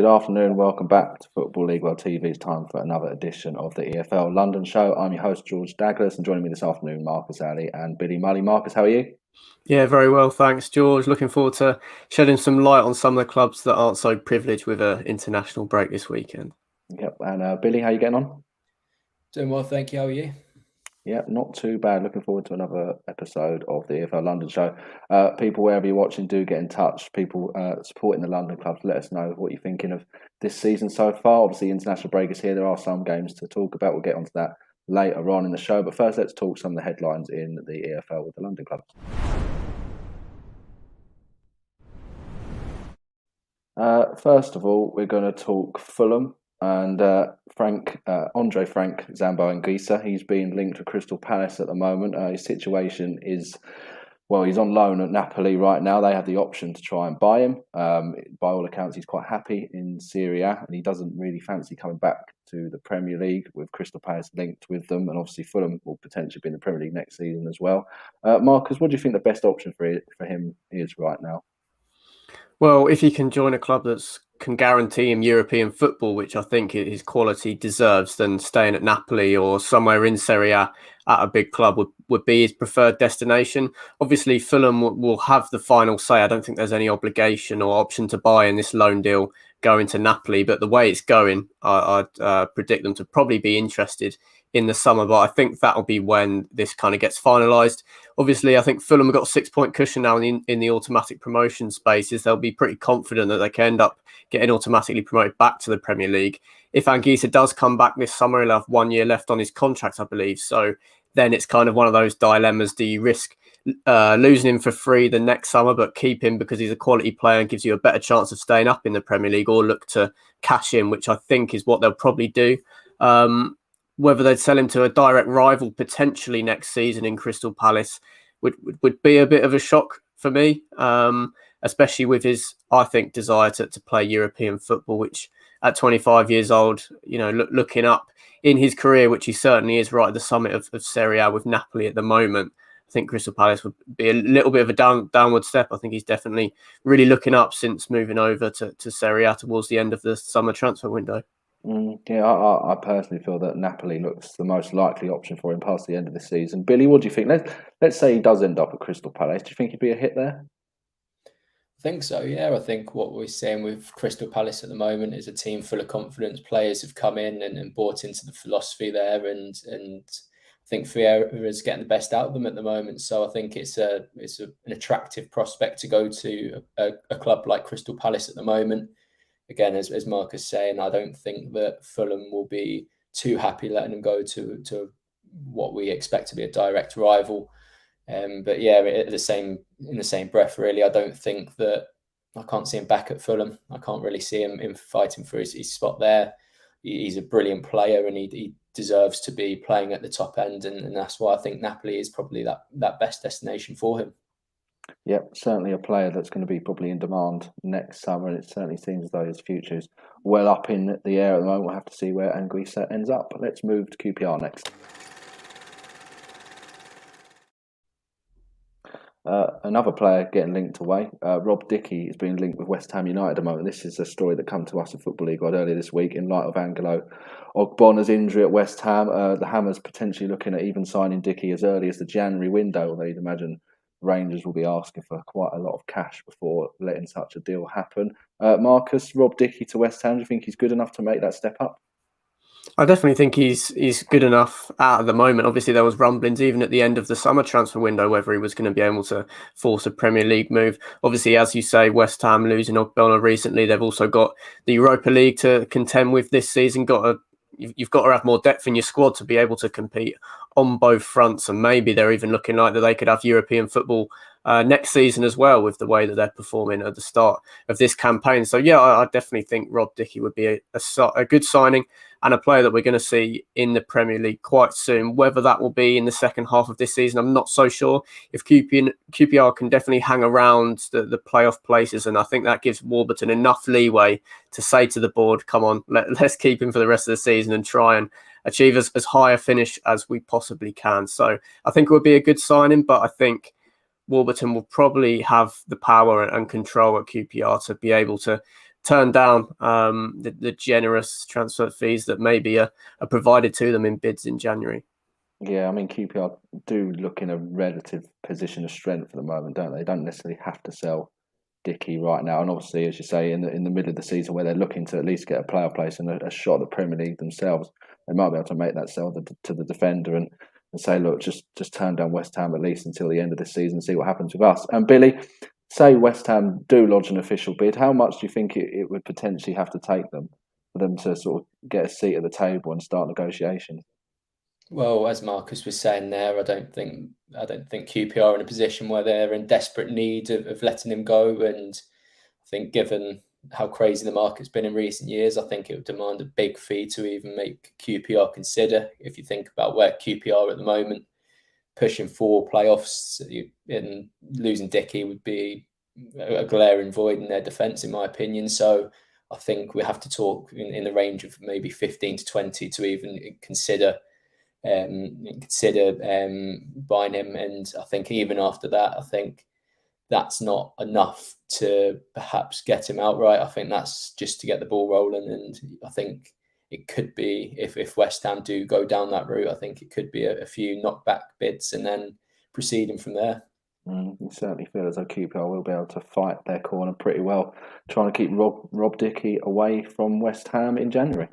good afternoon. Welcome back to Football League World TV. It's time for another edition of the EFL London show. I'm your host, George Dagless, and joining me this afternoon, Marcus Ally and Billy Mulley. Marcus, how are you? Yeah, very well, thanks, George. Looking forward to shedding some light on some of the clubs that aren't so privileged with an international break this weekend. Yep, and Billy, how are you getting on? Doing well, thank you. How are you? Yeah, not too bad. Looking forward to another episode of the EFL London show. People, wherever you're watching, do get in touch. People supporting the London clubs, let us know what you're thinking of this season so far. Obviously, international break is here. There are some games to talk about. We'll get onto that later on in the show. But first, let's talk some of the headlines in the EFL with the London clubs. First of all, we're going to talk Fulham and Andre Frank Zambo Anguissa. He's being linked to Crystal Palace at the moment. His situation is, well, he's on loan at Napoli right now. They have the option to try and buy him. By all accounts, he's quite happy in Serie A, and he doesn't really fancy coming back to the Premier League with Crystal Palace linked with them. And obviously, Fulham will potentially be in the Premier League next season as well. Marcus, what do you think the best option for him is right now? Well, if he can join a club that can guarantee him European football, which I think his quality deserves, then staying at Napoli or somewhere in Serie A at a big club would be his preferred destination. Obviously, Fulham will have the final say. I don't think there's any obligation or option to buy in this loan deal going to Napoli, but the way it's going, I'd predict them to probably be interested in the summer, but I think that'll be when this kind of gets finalised. Obviously, I think Fulham have got a 6-point cushion now in the automatic promotion spaces. They'll be pretty confident that they can end up getting automatically promoted back to the Premier League. If Anguissa does come back this summer, he'll have 1 year left on his contract, I believe. So then it's kind of one of those dilemmas. Do you risk losing him for free the next summer, but keep him because he's a quality player and gives you a better chance of staying up in the Premier League, or look to cash in, which I think is what they'll probably do. Whether they'd sell him to a direct rival potentially next season in Crystal Palace would be a bit of a shock for me, especially with his, I think, desire to play European football, which at 25 years old, looking up in his career, which he certainly is right at the summit of Serie A with Napoli at the moment, I think Crystal Palace would be a little bit of a downward step. I think he's definitely really looking up since moving over to Serie A towards the end of the summer transfer window. Yeah, I personally feel that Napoli looks the most likely option for him past the end of the season. Billy, what do you think? Let's say he does end up at Crystal Palace. Do you think he'd be a hit there? I think so, yeah. I think what we're seeing with Crystal Palace at the moment is a team full of confidence. Players have come in and bought into the philosophy there, and I think Vieira is getting the best out of them at the moment. So I think it's an attractive prospect to go to a club like Crystal Palace at the moment. Again, as Marcus saying, I don't think that Fulham will be too happy letting him go to what we expect to be a direct rival. But yeah, in the same breath, really, I don't think that I can't see him back at Fulham. I can't really see him fighting for his spot there. He's a brilliant player, and he deserves to be playing at the top end, and that's why I think Napoli is probably that best destination for him. Yep, certainly a player that's going to be probably in demand next summer, and it certainly seems as though his future is well up in the air at the moment. We'll have to see where Anguissa ends up. But let's move to QPR next. Another player getting linked away. Rob Dickie is being linked with West Ham United at the moment. This is a story that came to us in Football League earlier this week in light of Angelo Ogbona's injury at West Ham. The Hammers potentially looking at even signing Dickie as early as the January window, although you'd imagine Rangers will be asking for quite a lot of cash before letting such a deal happen. Marcus, Rob Dickie to West Ham, do you think he's good enough to make that step up? I definitely think he's good enough out at the moment. Obviously, there was rumblings even at the end of the summer transfer window whether he was going to be able to force a Premier League move. Obviously, as you say, West Ham losing Ogbonna recently, they've also got the Europa League to contend with this season. You've got to have more depth in your squad to be able to compete on both fronts, and maybe they're even looking like that they could have European football next season as well, with the way that they're performing at the start of this campaign. So yeah, I definitely think Rob Dickie would be a good signing and a player that we're going to see in the Premier League quite soon. Whether that will be in the second half of this season, I'm not so sure. If QPR can definitely hang around the playoff places, and I think that gives Warburton enough leeway to say to the board, come on, let's keep him for the rest of the season and try and achieve as high a finish as we possibly can. So I think it would be a good signing, but I think Warburton will probably have the power and control at QPR to be able to turn down the generous transfer fees that maybe are provided to them in bids in January. Yeah, I mean, QPR do look in a relative position of strength at the moment, don't they? They don't necessarily have to sell Dickie right now. And obviously, as you say, in the middle of the season where they're looking to at least get a playoff place and a shot at the Premier League themselves, they might be able to make that sell to the defender and say, look, just turn down West Ham at least until the end of the season and see what happens with us. And Billy, say West Ham do lodge an official bid, how much do you think it would potentially have to take them for them to sort of get a seat at the table and start negotiations? Well, as Marcus was saying there, I don't think QPR are in a position where they're in desperate need of letting him go. And I think given how crazy the market's been in recent years, I think it would demand a big fee to even make QPR consider. If you think about where QPR are at the moment, pushing for playoffs and losing Dickie would be a glaring void in their defence, in my opinion. So I think we have to talk in the range of maybe 15 to 20 to even consider buying him. And I think even after that, I think that's not enough to perhaps get him outright. I think that's just to get the ball rolling. And I think it could be, if West Ham do go down that route, I think it could be a few knockback bids and then proceeding from there. You certainly feel as though QPR will be able to fight their corner pretty well, trying to keep Rob Dickie away from West Ham in January.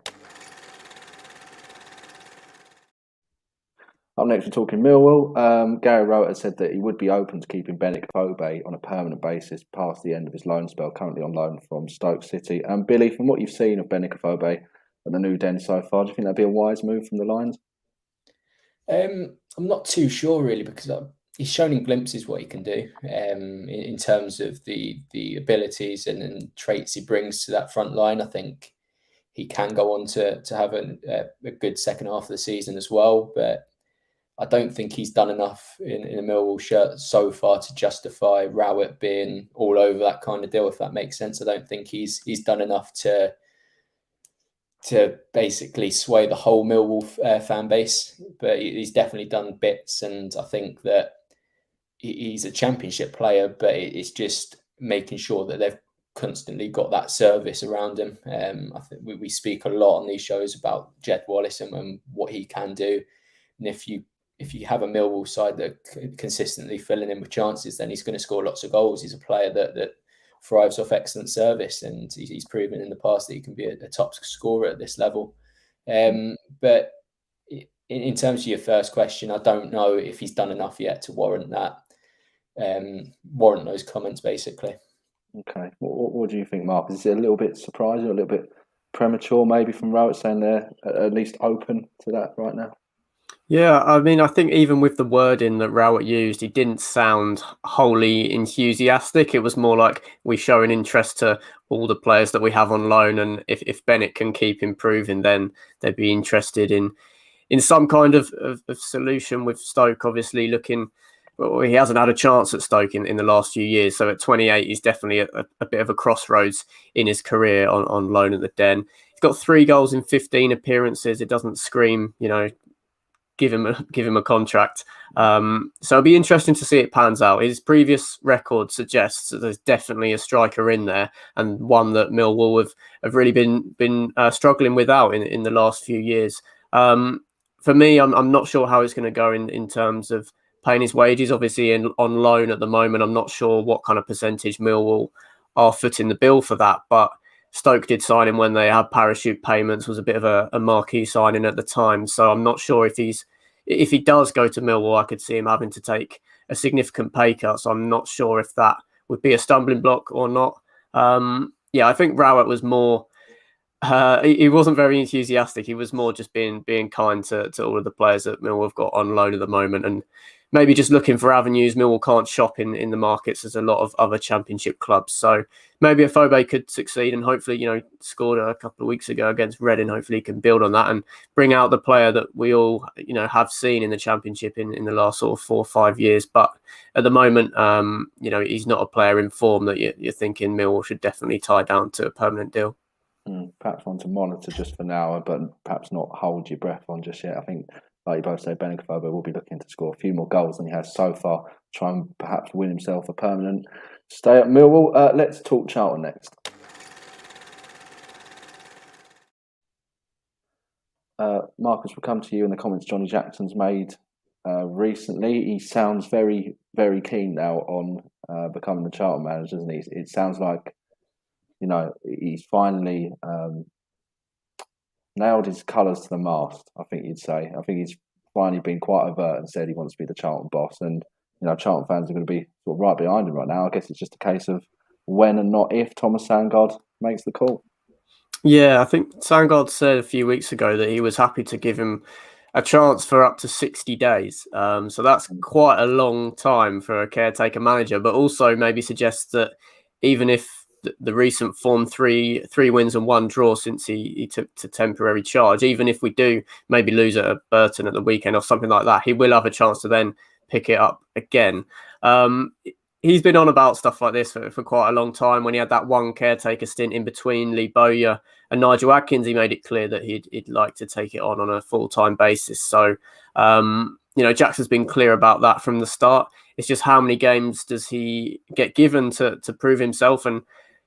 Up next, we're talking Millwall. Gary Rowett said that he would be open to keeping Benik Fobe on a permanent basis past the end of his loan spell, currently on loan from Stoke City. Billy, from what you've seen of Benik Fobe at the New Den so far, do you think that'd be a wise move from the Lions? I'm not too sure, really, because he's shown in glimpses what he can do in terms of the abilities and traits he brings to that front line. I think he can go on to have a good second half of the season as well, but I don't think he's done enough in a Millwall shirt so far to justify Rowett being all over that kind of deal, if that makes sense. I don't think he's done enough to basically sway the whole Millwall fan base, but he's definitely done bits, and I think that he's a championship player, but it's just making sure that they've constantly got that service around him. I think we speak a lot on these shows about Jed Wallace and what he can do, and if you have a Millwall side that consistently filling in with chances, then he's going to score lots of goals. He's a player that thrives off excellent service, and he's proven in the past that he can be a top scorer at this level. But in terms of your first question, I don't know if he's done enough yet to warrant those comments, basically. Okay. What do you think, Mark? Is it a little bit surprising, or a little bit premature maybe from Rowett saying they're at least open to that right now? Yeah, I mean, I think even with the wording that Rowett used, he didn't sound wholly enthusiastic. It was more like we show an interest to all the players that we have on loan, and if Bennett can keep improving, then they'd be interested in some kind of solution with Stoke. Obviously, he hasn't had a chance at Stoke in the last few years. So at 28, he's definitely a bit of a crossroads in his career on loan at the Den. He's got 3 goals in 15 appearances. It doesn't scream, give him a contract. So it'll be interesting to see it pans out. His previous record suggests that there's definitely a striker in there, and one that Millwall have really been struggling without in the last few years. For me, I'm not sure how it's going to go in terms of paying his wages. Obviously, on loan at the moment, I'm not sure what kind of percentage Millwall are footing the bill for that, but Stoke did sign him when they had parachute payments, was a bit of a marquee signing at the time. So I'm not sure if he does go to Millwall, I could see him having to take a significant pay cut. So I'm not sure if that would be a stumbling block or not. I think Rowett was more, he wasn't very enthusiastic. He was more just being kind to all of the players that Millwall have got on loan at the moment, and maybe just looking for avenues. Millwall can't shop in the markets as a lot of other championship clubs. So maybe a Fobe could succeed, and hopefully, scored a couple of weeks ago against Reading. Hopefully he can build on that and bring out the player that we all, have seen in the championship in the last sort of 4 or 5 years. But at the moment, he's not a player in form that you're thinking Millwall should definitely tie down to a permanent deal. Perhaps one to monitor just for now, but perhaps not hold your breath on just yet. I think, like you both say, Benik Fobe will be looking to score a few more goals than he has so far, try and perhaps win himself a permanent stay at Millwall. Let's talk Charlton next. Marcus, we'll come to you in the comments Johnny Jackson's made recently. He sounds very, very keen now on becoming the Charlton manager, doesn't he? It sounds like, he's finally nailed his colours to the mast, I think you'd say. I think he's finally been quite overt and said he wants to be the Charlton boss. And, Charlton fans are going to be sort of right behind him right now. I guess it's just a case of when and not if Thomas Sandgaard makes the call. Yeah, I think Sandgaard said a few weeks ago that he was happy to give him a chance for up to 60 days. So that's quite a long time for a caretaker manager, but also maybe suggests that even if the recent form, three wins and 1 draw since he took to temporary charge, even if we do maybe lose at Burton at the weekend or something like that, he will have a chance to then pick it up again. He's been on about stuff like this for quite a long time. When he had that one caretaker stint in between Lee Bowyer and Nigel Adkins, he made it clear that he'd like to take it on a full-time basis. So, Jackson's been clear about that from the start. It's just how many games does he get given to prove himself? And,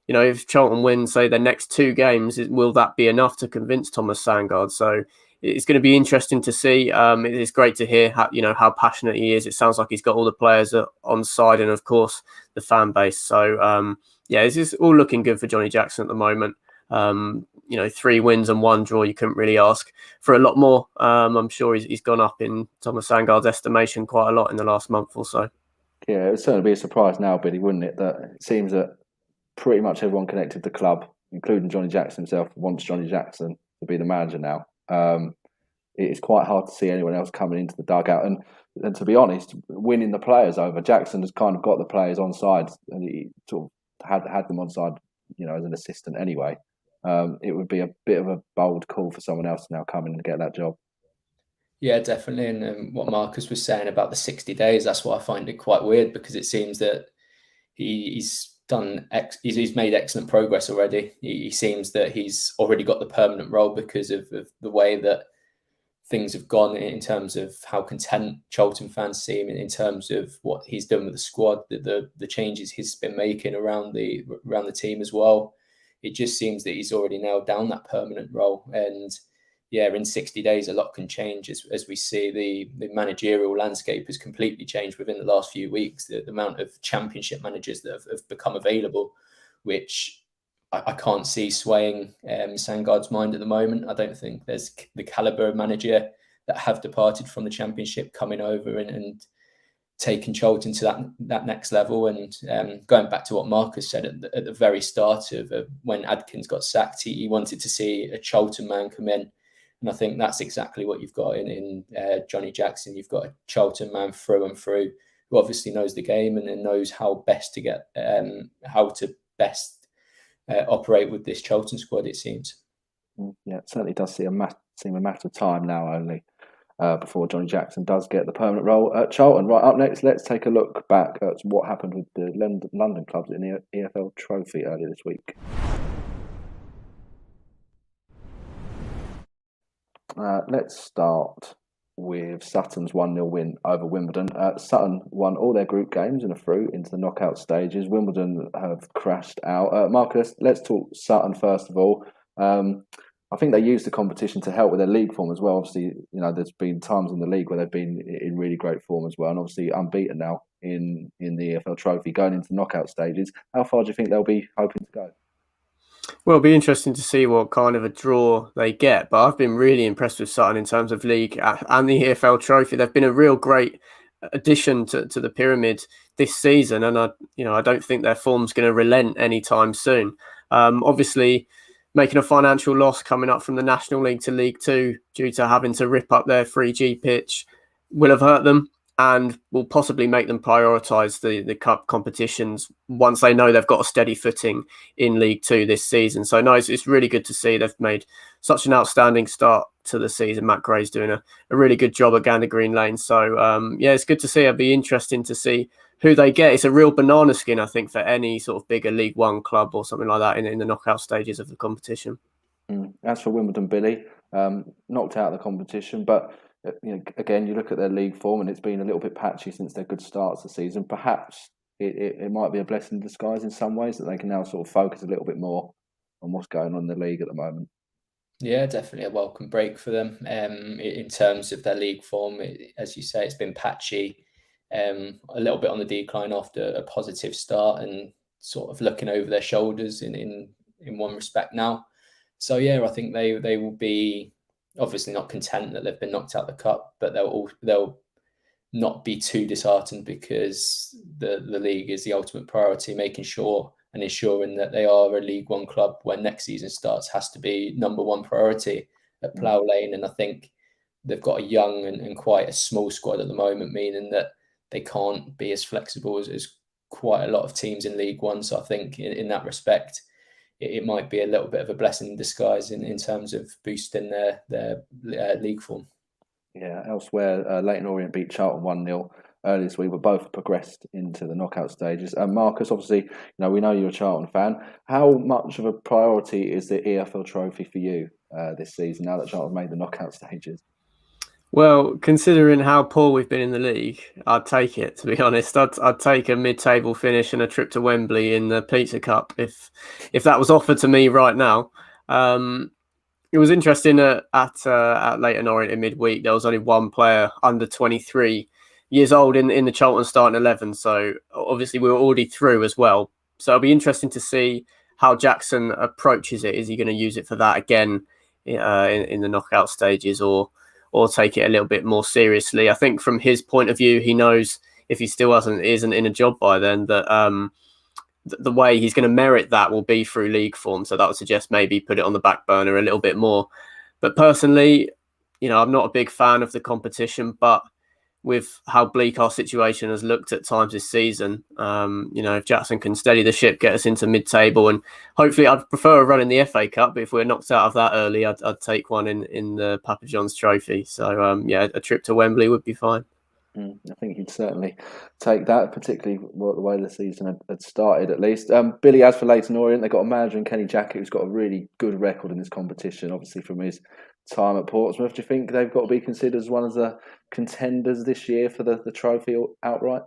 if Charlton win, say, their next 2 games, will that be enough to convince Thomas Sandgaard? So it's going to be interesting to see. It is great to hear how passionate he is. It sounds like he's got all the players on side and, of course, the fan base. So, this is all looking good for Johnny Jackson at the moment. 3 wins and 1 draw. You couldn't really ask for a lot more. I'm sure he's gone up in Thomas Sandgaard's estimation quite a lot in the last month or so. Yeah, it would certainly be a surprise now, Billy, wouldn't it? That it seems that pretty much everyone connected to the club, including Johnny Jackson himself, wants Johnny Jackson to be the manager now. It's quite hard to see anyone else coming into the dugout. And to be honest, winning the players over, Jackson has kind of got the players on side, and he sort of had them on side, as an assistant anyway. It would be a bit of a bold call for someone else to now come in and get that job. Yeah, definitely. And what Marcus was saying about the 60 days, that's why I find it quite weird, because it seems that he's made excellent progress already. He seems that he's already got the permanent role because of the way that things have gone in terms of how content Charlton fans see him, in terms of what he's done with the squad, the changes he's been making around the team as well. It just seems that he's already nailed down that permanent role. And in 60 days, a lot can change as we see the managerial landscape has completely changed within the last few weeks. The amount of championship managers that have become available, which I can't see swaying Sandgaard's mind at the moment. I don't think there's the calibre of manager that have departed from the championship coming over and taking Charlton to that next level. And going back to what Marcus said at the very start of when Adkins got sacked, he wanted to see a Charlton man come in. And I think that's exactly what you've got in Johnny Jackson. You've got a Charlton man through and through, who obviously knows the game and knows how best to operate with this Charlton squad, it seems. Yeah, it certainly does seem a matter of time now only before Johnny Jackson does get the permanent role at Charlton. Right, up next, let's take a look back at what happened with the London clubs in the EFL Trophy earlier this week. Let's start with Sutton's 1-0 win over Wimbledon. Sutton won all their group games and are through into the knockout stages. Wimbledon have crashed out. Marcus, let's talk Sutton first of all. I think they used the competition to help with their league form as well. Obviously, there's been times in the league where they've been in really great form as well, and obviously unbeaten now in the EFL Trophy, going into the knockout stages. How far do you think they'll be hoping to go? Well, it'll be interesting to see what kind of a draw they get. But I've been really impressed with Sutton in terms of league and the EFL Trophy. They've been a real great addition to the pyramid this season, and I don't think their form's going to relent anytime soon. Obviously, making a financial loss coming up from the National League to League Two due to having to rip up their 3G pitch will have hurt them, and will possibly make them prioritise the cup competitions once they know they've got a steady footing in League Two this season. So no, it's really good to see they've made such an outstanding start to the season. Matt Gray's doing a really good job at Gander Green Lane. So it's good to see. It'll be interesting to see who they get. It's a real banana skin, I think, for any sort of bigger League One club or something like that in the knockout stages of the competition. As for Wimbledon, Billy, knocked out of the competition, but again, you look at their league form and it's been a little bit patchy since their good starts of the season. Perhaps it might be a blessing in disguise in some ways that they can now sort of focus a little bit more on what's going on in the league at the moment. Yeah, definitely a welcome break for them. In terms of their league form, as you say, it's been patchy, a little bit on the decline after a positive start, and sort of looking over their shoulders in one respect now. So yeah, I think they will be obviously not content that they've been knocked out the cup, but they'll not be too disheartened, because the league is the ultimate priority. Making sure and ensuring that they are a League One club when next season starts has to be number one priority at Plough Lane. And I think they've got a young and quite a small squad at the moment, meaning that they can't be as flexible as quite a lot of teams in League One. So I think in that respect, it might be a little bit of a blessing in disguise in terms of boosting their league form. Yeah, elsewhere, Leyton Orient beat Charlton 1-0 earlier this week, but both progressed into the knockout stages. And Marcus, obviously, we know you're a Charlton fan. How much of a priority is the EFL trophy for you this season, now that Charlton made the knockout stages? Well, considering how poor we've been in the league, I'd take it, to be honest. I'd take a mid-table finish and a trip to Wembley in the Pizza Cup if that was offered to me right now. It was interesting at Leyton Orient in midweek. There was only one player under 23 years old in the Charlton starting 11. So obviously we were already through as well. So it'll be interesting to see how Jackson approaches it. Is he going to use it for that again in the knockout stages, or take it a little bit more seriously? I think from his point of view, he knows if he still isn't in a job by then, that the way he's going to merit that will be through league form. So that would suggest maybe put it on the back burner a little bit more. But personally, I'm not a big fan of the competition, but with how bleak our situation has looked at times this season, if Jackson can steady the ship, get us into mid-table, and hopefully I'd prefer a run in the FA Cup, but if we're knocked out of that early, I'd take one in the Papa John's Trophy. So a trip to Wembley would be fine. I think he'd certainly take that, particularly the way the season had started, at least. Billy, as for Leyton Orient, they've got a manager in Kenny Jackett who's got a really good record in this competition, obviously from his time at Portsmouth. Do you think they've got to be considered as one of the contenders this year for the trophy outright?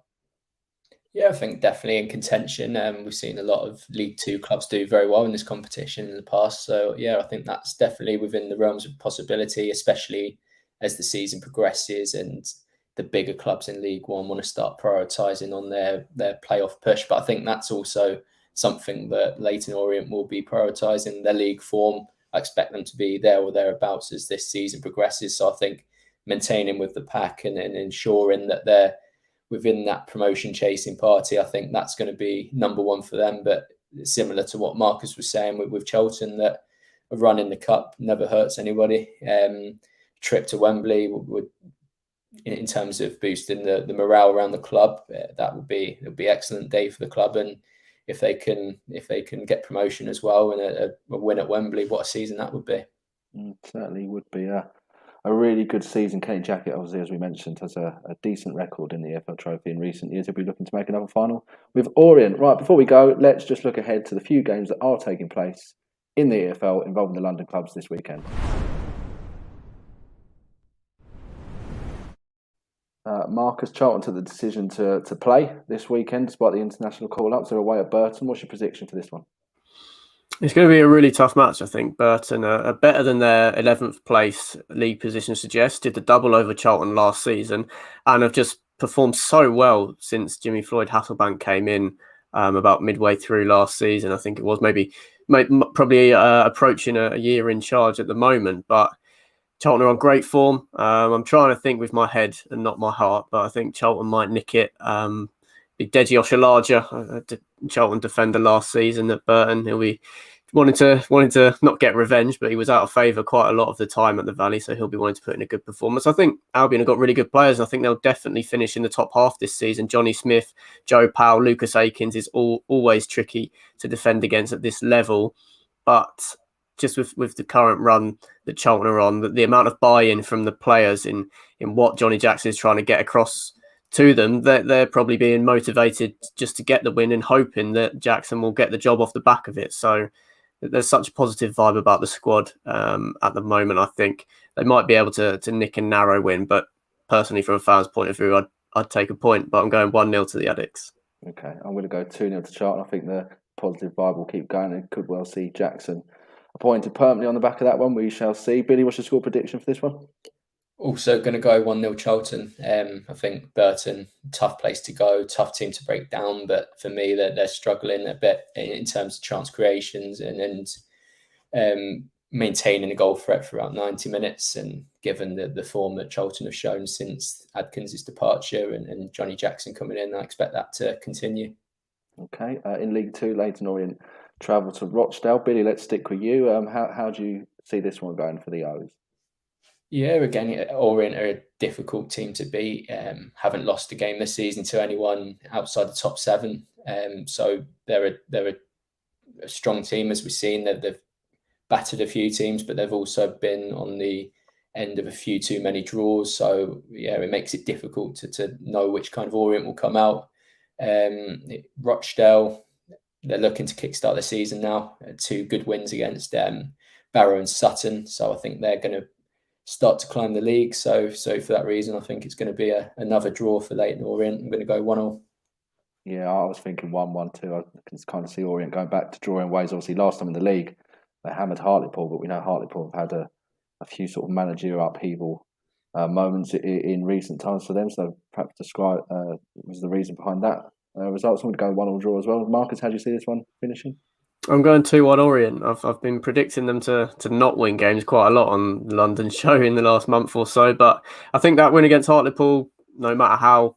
Yeah, I think definitely in contention. We've seen a lot of League Two clubs do very well in this competition in the past. So yeah, I think that's definitely within the realms of possibility, especially as the season progresses and the bigger clubs in League One want to start prioritising on their playoff push. But I think that's also something that Leyton Orient will be prioritising. Their league form, I expect them to be there or thereabouts as this season progresses. So I think maintaining with the pack and ensuring that they're within that promotion chasing party, I think that's going to be number one for them. But similar to what Marcus was saying with Charlton, that a run in the cup never hurts anybody. Trip to Wembley would in terms of boosting the morale around the club, that would be excellent day for the club. And if they can get promotion as well and a win at Wembley, what a season that would be. Certainly would be a really good season. Kenny Jackett, obviously, as we mentioned, has a decent record in the EFL Trophy in recent years. He'll be looking to make another final with Orient. Right, before we go, let's just look ahead to the few games that are taking place in the EFL involving the London clubs this weekend. Marcus, Charlton took the decision to play this weekend despite the international call-ups. They're away at Burton. What's your prediction for this one? It's going to be a really tough match, I think. Burton are better than their 11th place league position suggests. Did the double over Charlton last season and have just performed so well since Jimmy Floyd Hasselbank came in about midway through last season. I think it was probably approaching a year in charge at the moment, but Charlton are on great form. I'm trying to think with my head and not my heart, but I think Charlton might nick it. Be Deji Oshalaja, Charlton defender last season at Burton. He'll be wanting to not get revenge, but he was out of favour quite a lot of the time at the Valley, so he'll be wanting to put in a good performance. I think Albion have got really good players. I think they'll definitely finish in the top half this season. Johnny Smith, Joe Powell, Lucas Akins is always tricky to defend against at this level, but just with the current run that Charlton are on, the amount of buy-in from the players in what Johnny Jackson is trying to get across to them, they're probably being motivated just to get the win and hoping that Jackson will get the job off the back of it. So there's such a positive vibe about the squad at the moment. I think they might be able to nick a narrow win, but personally, from a fan's point of view, I'd take a point, but I'm going 1-0 to the Addicts. Okay, I'm going to go 2-0 to Charlton. I think the positive vibe will keep going and could well see Jackson appointed permanently on the back of that one. We shall see. Billy, what's your score prediction for this one? Also going to go 1-0 Charlton. I think Burton, tough place to go, tough team to break down. But for me, they're struggling a bit in terms of chance creations and maintaining a goal threat for about 90 minutes. And given the form that Charlton have shown since Adkins' departure and Johnny Jackson coming in, I expect that to continue. Okay. In League Two, Leyton Orient travel to Rochdale. Billy, let's stick with you. How do you see this one going for the O's? Yeah, again, Orient are a difficult team to beat. Haven't lost a game this season to anyone outside the top 7. So they're a strong team, as we've seen. They've battered a few teams, but they've also been on the end of a few too many draws. So yeah, it makes it difficult to know which kind of Orient will come out. Rochdale, they're looking to kickstart the season now. 2 good wins against Barrow and Sutton. So I think they're going to start to climb the league. So for that reason, I think it's going to be another draw for Leyton Orient. I'm going to go 1-1. Yeah, I was thinking 1-1 too. I can kind of see Orient going back to drawing ways. Obviously, last time in the league, they hammered Hartlepool, but we know Hartlepool have had a few sort of managerial upheaval moments in recent times for them. So perhaps describe was the reason behind that result. So I'm going to go 1-1 draw as well. Marcus, how do you see this one finishing? I'm going 2-1 Orient. I've been predicting them to not win games quite a lot on the London show in the last month or so, but I think that win against Hartlepool, no matter how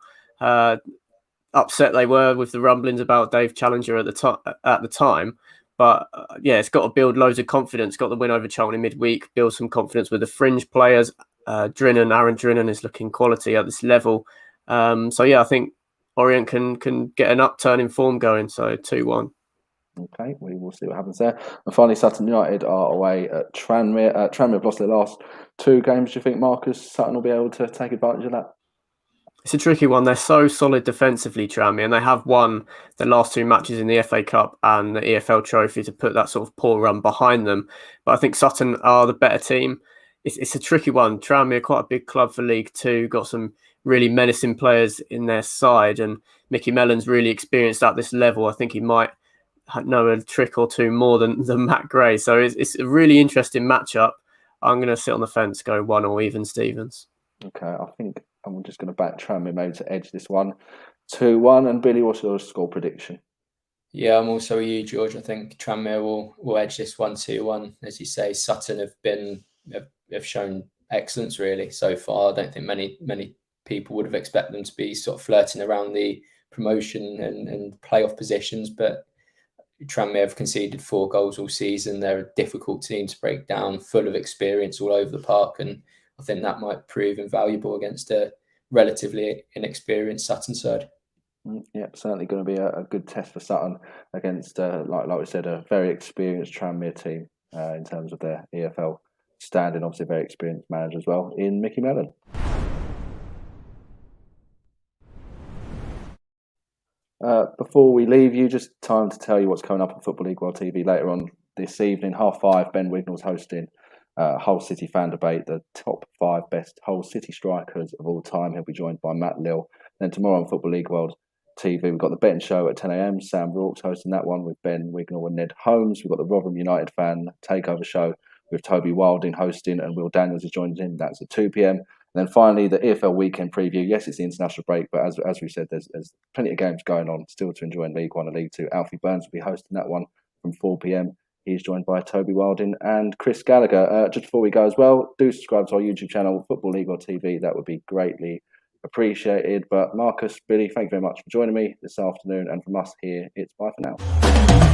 upset they were with the rumblings about Dave Challenger at the time, but it's got to build loads of confidence. Got the win over Charlton in midweek, build some confidence with the fringe players. Aaron Drinan is looking quality at this level. I think Orient can get an upturn in form going. So 2-1. Okay, we will see what happens there. And finally, Sutton United are away at Tranmere. Tranmere have lost their last 2 games. Do you think, Marcus, Sutton will be able to take advantage of that? It's a tricky one. They're so solid defensively, Tranmere, and they have won the last 2 matches in the FA Cup and the EFL Trophy to put that sort of poor run behind them. But I think Sutton are the better team. It's a tricky one. Tranmere, quite a big club for League Two, got some really menacing players in their side, and Mickey Mellon's really experienced at this level. I think he might know a trick or 2 more than Matt Gray. So it's a really interesting matchup. I'm going to sit on the fence, go 1 or even Stevens. Okay, I think I'm just going to back Tranmere maybe to edge this one 2-1. And Billy, what's your score prediction? Yeah, I'm also with you, George. I think Tranmere will edge this 1-2-1. As you say, Sutton have shown excellence really so far. I don't think many people would have expected them to be sort of flirting around the promotion and playoff positions, but Tranmere have conceded 4 goals all season. They're a difficult team to break down, full of experience all over the park, and I think that might prove invaluable against a relatively inexperienced Sutton side. Yeah, certainly going to be a good test for Sutton against, like we said, a very experienced Tranmere team in terms of their EFL standing. Obviously, a very experienced manager as well in Mickey Mellon. Before we leave you, just time to tell you what's coming up on Football League World TV later on this evening. 5:30, Ben Wignall's hosting Hull City fan debate, the top 5 best Hull City strikers of all time. He'll be joined by Matt Lill. Then tomorrow on Football League World TV, we've got the betting show at 10 a.m. Sam Rorke's hosting that one with Ben Wignall and Ned Holmes. We've got the Rotherham United fan takeover show with Toby Wilding hosting, and Will Daniels is joining him. That's at 2 p.m. And then finally, the EFL weekend preview. Yes, it's the international break, but as we said, there's plenty of games going on still to enjoy in League One and League Two. Alfie Burns will be hosting that one from 4 p.m. He's joined by Toby Wilding and Chris Gallagher. Just before we go as well, do subscribe to our YouTube channel, Football League World TV. That would be greatly appreciated. But Marcus, Billy, thank you very much for joining me this afternoon. And from us here, it's bye for now.